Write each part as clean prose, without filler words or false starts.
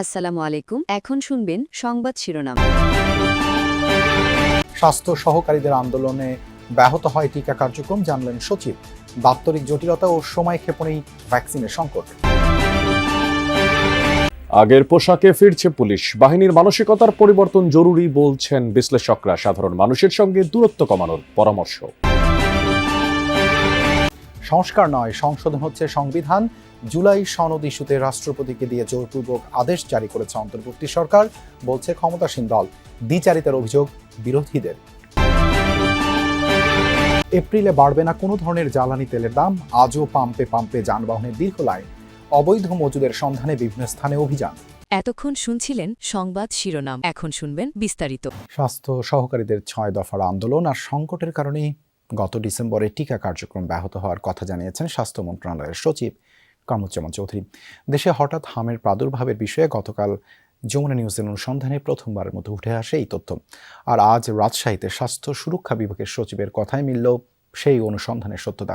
আসসালামু আলাইকুম। এখন শুনবেন সংবাদ শিরোনাম। স্বাস্থ্য সহকারীদের আন্দোলনে ব্যাহত হয় টিকা কার্যক্রম, জানলেন সচিব। দাপ্তরিক জটিলতা ও সময় ক্ষেপণেই ভ্যাকসিনের সংকট। আগের পোশাকে ফিরছে পুলিশ বাহিনীর মানসিকতার পরিবর্তন জরুরি বলছেন বিশ্লেষকরা। সাধারণ মানুষের সঙ্গে দূরত্ব কমানোর পরামর্শ। সংস্কার নয়, সংশোধন হচ্ছে সংবিধান। জুলাই সনদ ইস্যুতে রাষ্ট্রপতিকে দিয়ে জোরপূর্বক আদেশ জারি করেছে অন্তর্বর্তী সরকার, বলছে ক্ষমতাসীন দল। দ্বিচারিতার অভিযোগ বিরোধীদের। এপ্রিলে বাড়বে না কোনো ধরনের জ্বালানি তেলের দাম, আজও পাম্পে পাম্পে যানবাহনের দীর্ঘ লাইন। অবৈধ মজুদের সন্ধানে বিভিন্ন স্থানে অভিযান। এতক্ষণ শুনছিলেন সংবাদ শিরোনাম, এখন শুনবেন বিস্তারিত। স্বাস্থ্য সহকারীদের 6 দফার আন্দোলন আর সংকটের কারণে গত ডিসেম্বরে টিকা কার্যক্রম ব্যাহত হওয়ার কথা জানিয়েছেন স্বাস্থ্য মন্ত্রণালয়ের সচিব কামরুজ্জামান চৌধুরী। দেশে হঠাৎ হামের প্রাদুর্ভাবের বিষয়ে গতকাল যমুনা নিউজের অনুসন্ধানে প্রথমবারের মতো উঠে আসে এই তথ্য। আর আজ রাজশাহীতে স্বাস্থ্য সুরক্ষা বিভাগের সচিবের কথায় মিলল সেই অনুসন্ধানের সত্যতা।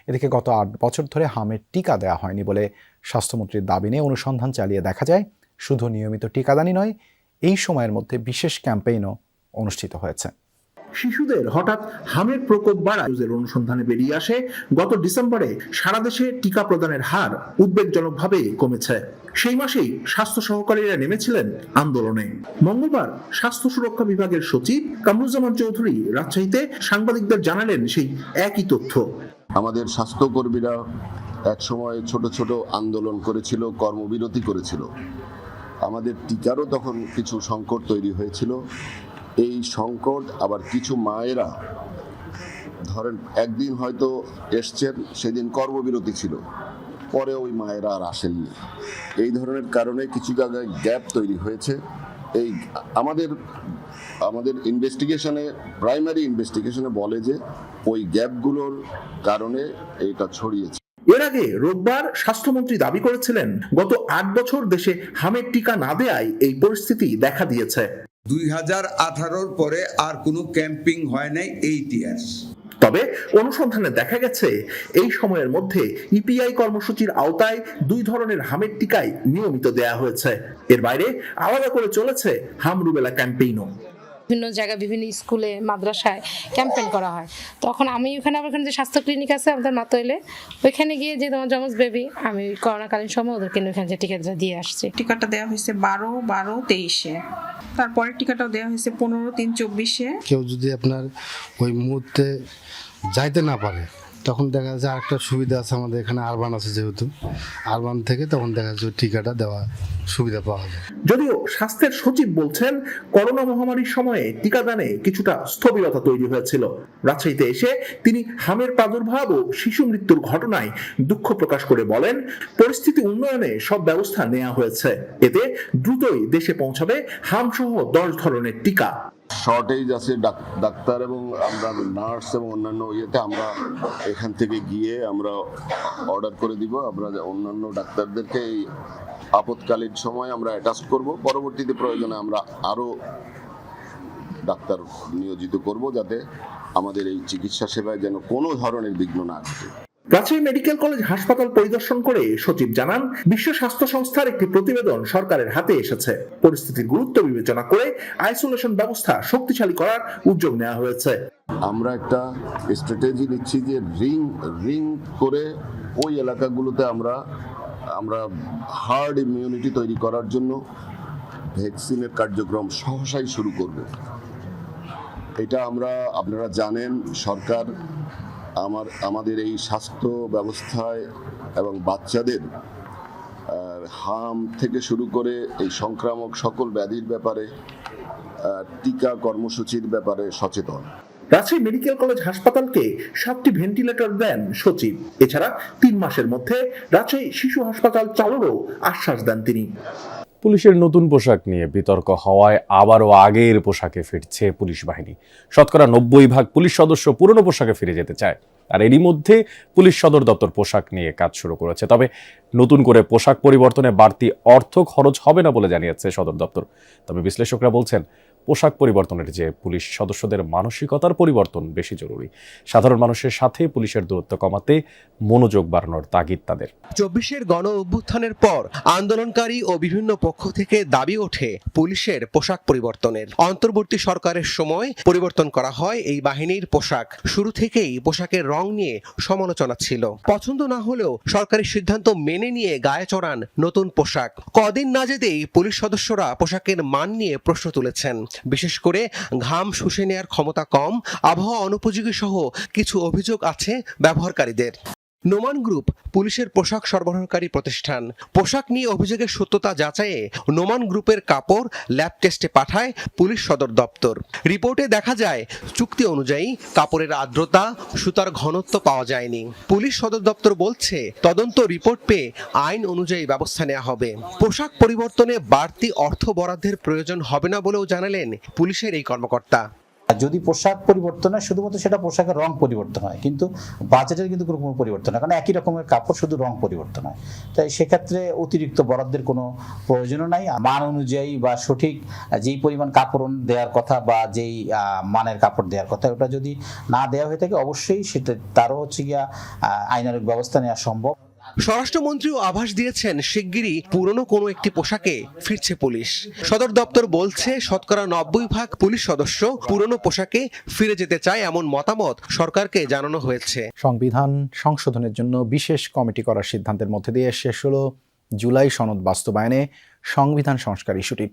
এদিকে গত 8 বছর ধরে হামের টিকা দেওয়া হয়নি বলে স্বাস্থ্যমন্ত্রীর দাবি নিয়ে অনুসন্ধান চালিয়ে দেখা যায় শুধু নিয়মিত টিকাদানি নয়, এই সময়ের মধ্যে বিশেষ ক্যাম্পেইনও অনুষ্ঠিত হয়েছে। শিশুদের হঠাৎ হামের প্রকোপ বাড়ায় অনুসন্ধানে বেরিয়ে আসে গত ডিসেম্বরে সারা দেশে টিকা প্রদানের হার উদ্বেগজনকভাবে কমেছে। সেই মাসেই স্বাস্থ্য সহকারীরা নেমেছিলেন আন্দোলনে। মঙ্গলবার স্বাস্থ্য সুরক্ষা বিভাগের সচিব কামরুজ্জামান চৌধুরী রাজশাহীতে সাংবাদিকদের জানালেন সেই একই তথ্য। আমাদের স্বাস্থ্যকর্মীরা একসময় ছোট ছোট আন্দোলন করেছিল, কর্মবিরতি করেছিল। আমাদের টিকারও তখন কিছু সংকট তৈরি হয়েছিল। এই সংকট আবার কিছু মায়েরা ধরেন একদিন হয়তো এসছেন, সেদিন কর্মবিরতি ছিল, পরে ওই মায়েরা আর আসেননি। এই ধরনের কারণে কিছু জায়গায় গ্যাপ তৈরি হয়েছে। এই আমাদের ইনভেস্টিগেশনে, প্রাইমারি ইনভেস্টিগেশনে বলে যে ওই গ্যাপগুলোর কারণে এটা ছড়িয়েছে। এর আগে রোববার স্বাস্থ্যমন্ত্রী দাবি করেছিলেন গত 8 বছর দেশে হামের টিকা না দেয়ায় এই পরিস্থিতি দেখা দিয়েছে। 2018-র পরে আর কোনো ক্যাম্পিং হয় নাই 8 ইয়ার্স। তবে অনুসন্ধানে দেখা গেছে এই সময়ের মধ্যে ইপিআই কর্মসূচির আওতায় 2 ধরনের হামের টিকাই নিয়মিত দেয়া হয়েছে। এর বাইরে আলাদা করে চলেছে হাম রুবেলা ক্যাম্পেইনও। বিভিন্ন জায়গায়, বিভিন্ন স্কুলে, মাদ্রাসায় ক্যাম্পেইন করা হয়। তখন আমি ওখানে যে স্বাস্থ্য ক্লিনিক আছে আমাদের মাতোয়াইলে, ওইখানে গিয়ে যে তোমার জমজ বেবি, আমি করোনাকালীন সময় ওদেরকে ওখানে যে টিকাটা দিয়ে আসছি। টিকাটা দেওয়া হয়েছে 12/12/23-এ, তারপরে টিকাটাও দেওয়া হয়েছে 15/3/24-এ। কেউ যদি আপনার ওই মুহূর্তে যাইতে না পারে, তখন দেখা যাচ্ছে আরেকটা সুবিধা আছে আমাদের এখানে, আরবান আছে, যেহেতু আরবান থেকে তখন দেখা যাচ্ছে টিকাটা দেওয়া সুবিধা পাওয়া যায়। যদিও স্বাস্থ্যের সচিব বলছেন করোনা মহামারীর সময়ে টিকাদানে কিছুটা স্থবিরতা তৈরি হয়েছিল। রাজশাহীতে এসে তিনি হামের প্রাদুর্ভাব ও শিশু মৃত্যুর ঘটনায় দুঃখ প্রকাশ করে বলেন, পরিস্থিতি উন্নয়নে সব ব্যবস্থা নেওয়া হয়েছে, এতে দ্রুতই দেশে পৌঁছাবে হাম সহ 10 ধরনের টিকা। শর্টেজ আছে ডাক্তার এবং আমরা নার্স এবং অন্যান্য ইয়েতে আমরা এখান থেকে গিয়ে আমরা অর্ডার করে দিব। আমরা অন্যান্য ডাক্তারদেরকে এই আপৎকালীন সময় আমরা অ্যাটাচ করব। পরবর্তীতে প্রয়োজনে আমরা আরো ডাক্তার নিয়োজিত করব, যাতে আমাদের এই চিকিৎসা সেবায় যেন কোনো ধরনের বিঘ্ন না ঘটে। রাজশাহী মেডিকেল কলেজ হাসপাতাল পরিদর্শন করে সচিব জানান, বিশ্ব স্বাস্থ্য সংস্থার একটি প্রতিবেদন সরকারের হাতে এসেছে। পরিস্থিতির গুরুত্ব বিবেচনা করে আইসোলেশন ব্যবস্থা শক্তিশালী করার উদ্যোগ নেওয়া হয়েছে। আমরা একটা স্ট্র্যাটেজি নিচ্ছি যে রিং করে ওই এলাকাগুলোতে আমরা হার্ড ইমিউনিটি তৈরি করার জন্য ভ্যাকসিনের কার্যক্রম সহসাই শুরু করবে। এটা আপনারা জানেন, সরকার আমাদের এই স্বাস্থ্য ব্যবস্থায় এবং বাচ্চাদের হাম থেকে শুরু করে এই সংক্রামক সকল ব্যাধির ব্যাপারে টিকা কর্মসূচির ব্যাপারে সচেতন। রাজশাহী মেডিকেল কলেজ হাসপাতালকে 7টি ভেন্টিলেটর দেন সচিব। এছাড়া 3 মাসের মধ্যে রাজশাহী শিশু হাসপাতাল চালুরও আশ্বাস দেন তিনি। পুলিশের নতুন পোশাক নিয়ে বিতর্ক হওয়ায় আবারও আগের পোশাকে ফিরছে পুলিশ বাহিনী। শতকরা 90% পুলিশ সদস্য পুরনো পোশাকে ফিরে যেতে চায়। আর এরই মধ্যে পুলিশ সদর দপ্তর পোশাক নিয়ে কাজ শুরু করেছে। তবে নতুন করে পোশাক পরিবর্তনে বাড়তি অর্থ খরচ হবে না বলে জানিয়েছে সদর দপ্তর। তবে বিশ্লেষকরা বলছেন, পোশাক পরিবর্তনের যে পুলিশ সদস্যদের মানসিকতার পরিবর্তন বেশি জরুরি। সাধারণ মানুষের সাথে পুলিশের দূরত্ব কমাতে মনোযোগ বাড়ানোর তাগিদ তাদের। 24-এর গণ অভ্যুত্থানের পর আন্দোলনকারী ও বিভিন্ন পক্ষ থেকে দাবি ওঠে পুলিশের পোশাক পরিবর্তনের। অন্তর্বর্তী সরকারের সময় পরিবর্তন করা হয় এই বাহিনীর পোশাক। শুরু থেকেই পোশাকের রং নিয়ে সমালোচনা ছিল। পছন্দ না হলেও সরকারি সিদ্ধান্ত মেনে নিয়ে গায়ে চড়ান নতুন পোশাক। কদিন না যেতেই পুলিশ সদস্যরা পোশাকের মান নিয়ে প্রশ্ন তুলেছেন। বিশেষ করে ঘাম শুষে নেয়ার ক্ষমতা কম, আবহাওয়া অনুপযোগী সহ কিছু অভিযোগ আছে ব্যবহারকারীদের। নোমান গ্রুপ পুলিশের পোশাক সরবরাহকারী প্রতিষ্ঠান। পোশাক নিয়ে অভিযোগের সত্যতা যাচাইয়ে নোমান গ্রুপের কাপড় ল্যাব টেস্টে পাঠায় পুলিশ সদর দপ্তর। রিপোর্টে দেখা যায় চুক্তি অনুযায়ী কাপড়ের আর্দ্রতা, সুতার ঘনত্ব পাওয়া যায়নি। পুলিশ সদর দপ্তর বলছে তদন্ত রিপোর্ট পেয়ে আইন অনুযায়ী ব্যবস্থা নেওয়া হবে। পোশাক পরিবর্তনে বাড়তি অর্থ বরাদ্দের প্রয়োজন হবে না বলেও জানালেন পুলিশের এই কর্মকর্তা। যদি পোশাক পরিবর্তন হয় শুধুমাত্র সেটা পোশাকের রং পরিবর্তন হয়, কিন্তু বাজেটের কিন্তু কোনো পরিবর্তন হয়, কারণ একই রকমের কাপড়, শুধু রং পরিবর্তন হয়। তাই সেক্ষেত্রে অতিরিক্ত বরাদ্দের কোনো প্রয়োজনও নাই। মান অনুযায়ী বা সঠিক যেই পরিমাণ কাপড় দেওয়ার কথা বা যেই মানের কাপড় দেওয়ার কথা, ওটা যদি না দেওয়া হয়ে থাকে অবশ্যই সেটা তারও গিয়া আইনানুগ ব্যবস্থা নেওয়া সম্ভব। স্বরাষ্ট্রমন্ত্রীও আভাস দিয়েছেন শিগগিরই পুরনো কোনো একটি পোশাকে ফিরছে পুলিশ। সদর দপ্তর বলছে 90% পুলিশ সদস্য পুরনো পোশাকে ফিরে যেতে চায়, এমন মতামত সরকারকে জানানো হয়েছে। সংবিধান সংশোধনের জন্য বিশেষ কমিটি করার সিদ্ধান্তের মধ্যে দিয়ে শেষ হলো জুলাই সনদ বাস্তবায়নে সংবিধান সংস্কার ইস্যুটি।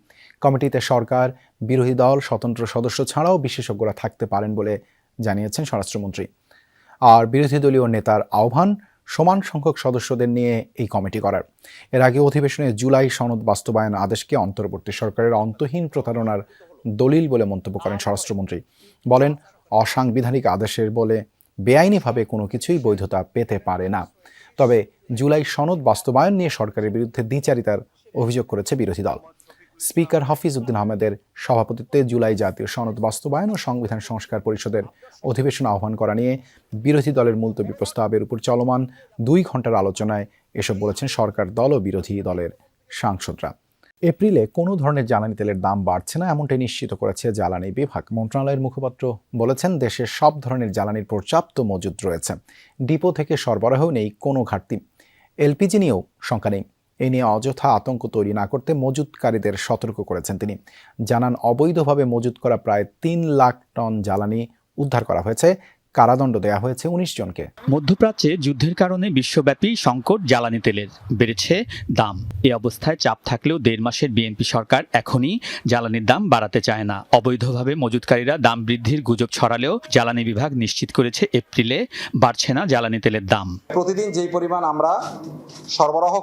কমিটিতে সরকার, বিরোধী দল, স্বতন্ত্র সদস্য ছাড়াও বিশেষজ্ঞরা থাকতে পারেন বলে জানিয়েছেন স্বরাষ্ট্রমন্ত্রী। আর বিরোধী দলীয় নেতার আহ্বান সমান সংখ্যক সদস্যদের নিয়ে এই কমিটি করার। এর আগে অধিবেশনে জুলাই সনদ বাস্তবায়ন আদেশকে অন্তর্বর্তী সরকারের অন্তহীন প্রতারণার দলিল বলে মন্তব্য করেন স্বরাষ্ট্রমন্ত্রী। বলেন, অসাংবিধানিক আদেশের বলে বেআইনিভাবে কোনো কিছুই বৈধতা পেতে পারে না। তবে জুলাই সনদ বাস্তবায়ন নিয়ে সরকারের বিরুদ্ধে দ্বিচারিতার অভিযোগ করেছে বিরোধী দল। স্পিকার হাফিজ উদ্দিন আহমেদের সভাপতিত্বে জুলাই জাতীয় সনদ বাস্তবায়ন ও সংবিধান সংস্কার পরিষদের অধিবেশন আহ্বান করা নিয়ে বিরোধী দলের মুলতবি প্রস্তাবের উপর চলমান 2 ঘন্টার আলোচনায় এসব বলেছেন সরকার দল ও বিরোধী দলের সাংসদরা। এপ্রিলে কোনো ধরনের জ্বালানি তেলের দাম বাড়ছে না, এমনটাই নিশ্চিত করেছে জ্বালানি বিভাগ। মন্ত্রণালয়ের মুখপাত্র বলেছেন, দেশের সব ধরনের জ্বালানির পর্যাপ্ত মজুদ রয়েছে, ডিপো থেকে সরবরাহ নেই কোনো ঘাটতি। এলপিজি নিয়েও শঙ্কা নেই। এ নিয়ে অযথা আতঙ্ক তৈরি না করতে মজুতকারীদের সতর্ক করেছেন তিনি। জানান, অবৈধভাবে মজুত করা প্রায় 3 লাখ টন জ্বালানি উদ্ধার করা হয়েছে, কারাদণ্ড দেয়া হয়েছে 19 জনকে। মধ্যপ্রাচ্যে যুদ্ধের কারণে বিশ্বব্যাপী সংকট জ্বালানি তেলের, বেড়েছে দাম। এ অবস্থায় চাপ থাকলেও 1.5 মাসের বিএনপি সরকার এখনই জ্বালানির দাম বাড়াতে চায় না। অবৈধভাবে মজুতকারীরা দাম বৃদ্ধির গুজব ছড়ালেও জ্বালানি বিভাগ নিশ্চিত করেছে এপ্রিলে বাড়ছে না জ্বালানি তেলের দাম। প্রতিদিন যেই পরিমাণ আমরা সরবরাহ